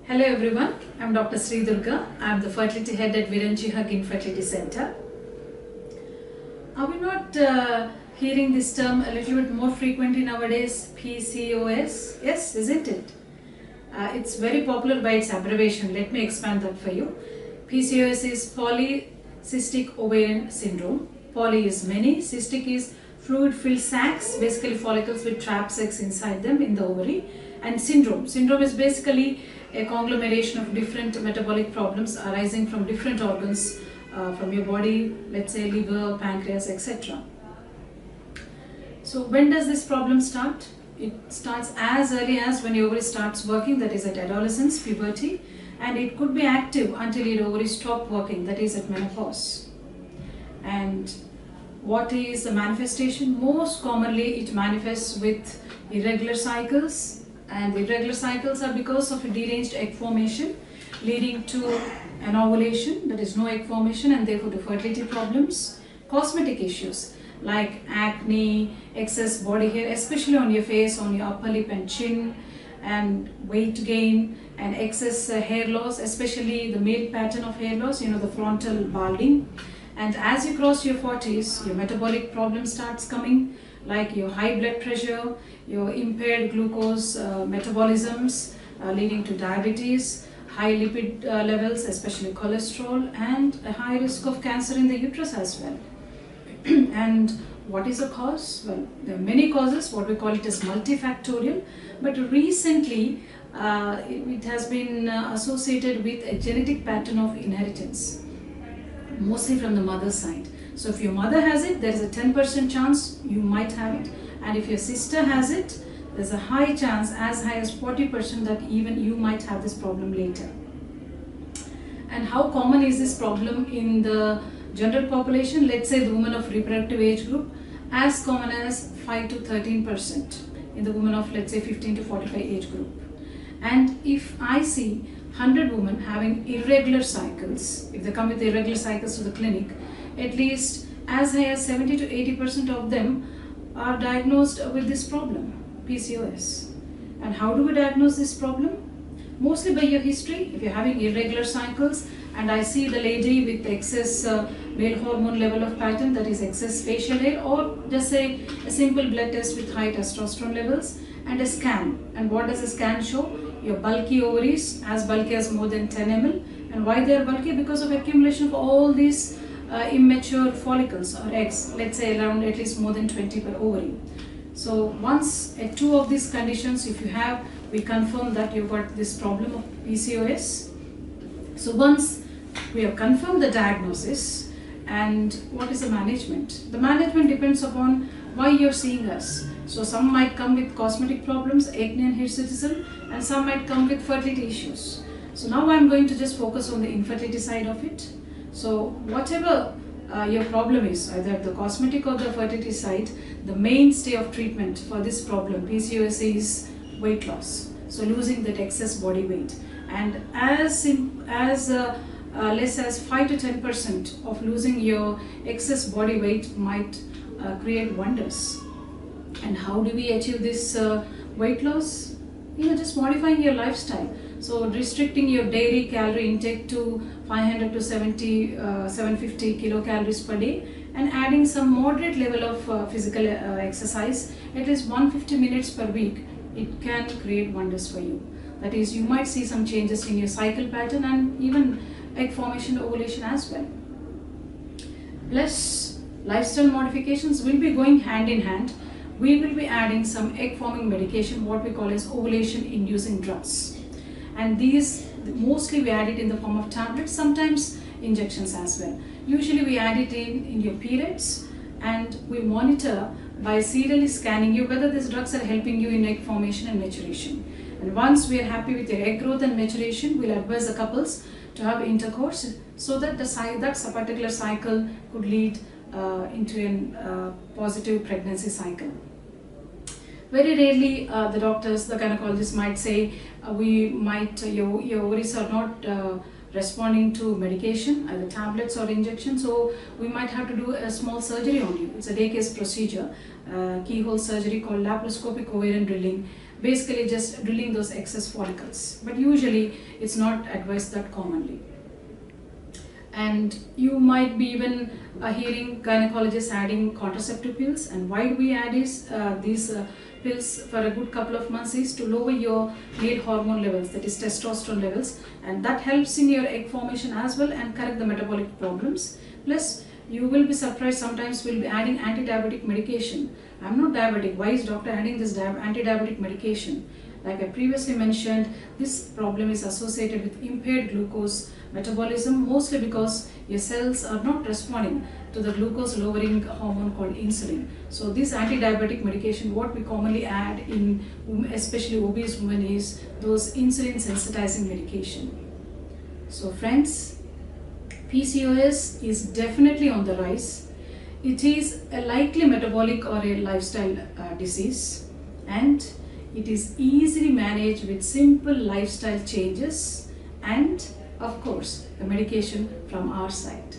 Hello everyone, I am Dr. Sri Durga. I am the fertility head at Viranji Hug Infertility Center. Are we not hearing this term a little bit more frequently nowadays, PCOS? Yes, isn't it? It's very popular by its abbreviation. Let me expand that for you. PCOS is polycystic ovarian syndrome. Poly is many, cystic is fluid-filled sacs, basically follicles with trapped eggs inside them in the ovary. And syndrome is basically a conglomeration of different metabolic problems arising from different organs from your body, let's say liver, pancreas, etc. So when does this problem start? It starts as early as when your ovary starts working, that is at adolescence, puberty, and it could be active until your ovary stop working, that is at menopause. And what is the manifestation? Most commonly it manifests with irregular cycles, and irregular cycles are because of a deranged egg formation leading to an ovulation, that is no egg formation, and therefore the fertility problems. Cosmetic issues like acne, excess body hair, especially on your face, on your upper lip and chin, and weight gain and excess hair loss, especially the male pattern of hair loss, the frontal balding. And as you cross your 40s, your metabolic problem starts coming, like your high blood pressure, your impaired glucose metabolisms leading to diabetes, high lipid levels, especially cholesterol, and a high risk of cancer in the uterus as well. And what is the cause? Well, there are many causes, what we call it as multifactorial, but recently it has been associated with a genetic pattern of inheritance, mostly from the mother's side. So if your mother has it, there is a 10% chance you might have it, and if your sister has it, there's a high chance, as high as 40%, that even you might have this problem later. And how common is this problem in the general population? Let's say the women of reproductive age group, as common as 5 to 13% in the women of, let's say, 15 to 45 age group. And if I see 100 women having irregular cycles, if they come with irregular cycles to the clinic, at least as high as 70 to 80% of them are diagnosed with this problem, PCOS. And how do we diagnose this problem? Mostly by your history. If you're having irregular cycles and I see the lady with excess male hormone level of pattern, that is excess facial hair, or just say a simple blood test with high testosterone levels and a scan. And what does a scan show? Your bulky ovaries, as bulky as more than 10 ml. And why they are bulky? Because of accumulation of all these immature follicles or eggs, let's say around at least more than 20 per ovary. So once two of these conditions, if you have, we confirm that you've got this problem of PCOS. So once we have confirmed the diagnosis, and what is the management? The management depends upon why you're seeing us. So some might come with cosmetic problems, acne and hirsutism, and some might come with fertility issues. So now I'm going to just focus on the infertility side of it. So whatever your problem is, either the cosmetic or the fertility side, the mainstay of treatment for this problem, PCOS, is weight loss. So losing that excess body weight. And as less as 5 to 10% of losing your excess body weight might create wonders. And how do we achieve this weight loss? Just modifying your lifestyle. So restricting your daily calorie intake to 500 to 750 kilocalories per day, and adding some moderate level of physical exercise, at least 150 minutes per week, it can create wonders for you. That is, you might see some changes in your cycle pattern and even egg formation, ovulation as well. Plus, lifestyle modifications will be going hand in hand. We will be adding some egg forming medication, what we call as ovulation inducing drugs. And these, mostly we add it in the form of tablets, sometimes injections as well. Usually we add it in your periods, and we monitor by serially scanning you whether these drugs are helping you in egg formation and maturation. And once we are happy with your egg growth and maturation, we'll advise the couples to have intercourse so that that particular cycle could lead into a positive pregnancy cycle. Very rarely the doctors, the gynecologists might say, your ovaries are not responding to medication, either tablets or injections. So we might have to do a small surgery on you. It's a day case procedure, keyhole surgery called laparoscopic ovarian drilling, basically just drilling those excess follicles. But usually it's not advised that commonly. And you might be even hearing gynecologists adding contraceptive pills. And why do we add these pills for a good couple of months is to lower your male hormone levels, that is testosterone levels, and that helps in your egg formation as well and correct the metabolic problems. Plus, you will be surprised, sometimes we'll be adding anti-diabetic medication. I'm not diabetic, why is doctor adding this anti-diabetic medication? Like I previously mentioned, this problem is associated with impaired glucose metabolism, mostly because your cells are not responding to the glucose lowering hormone called insulin. So this anti-diabetic medication, what we commonly add in especially obese women, is those insulin sensitizing medication. So friends, PCOS is definitely on the rise. It is a likely metabolic or a lifestyle disease, and it is easily managed with simple lifestyle changes and, of course, the medication from our side.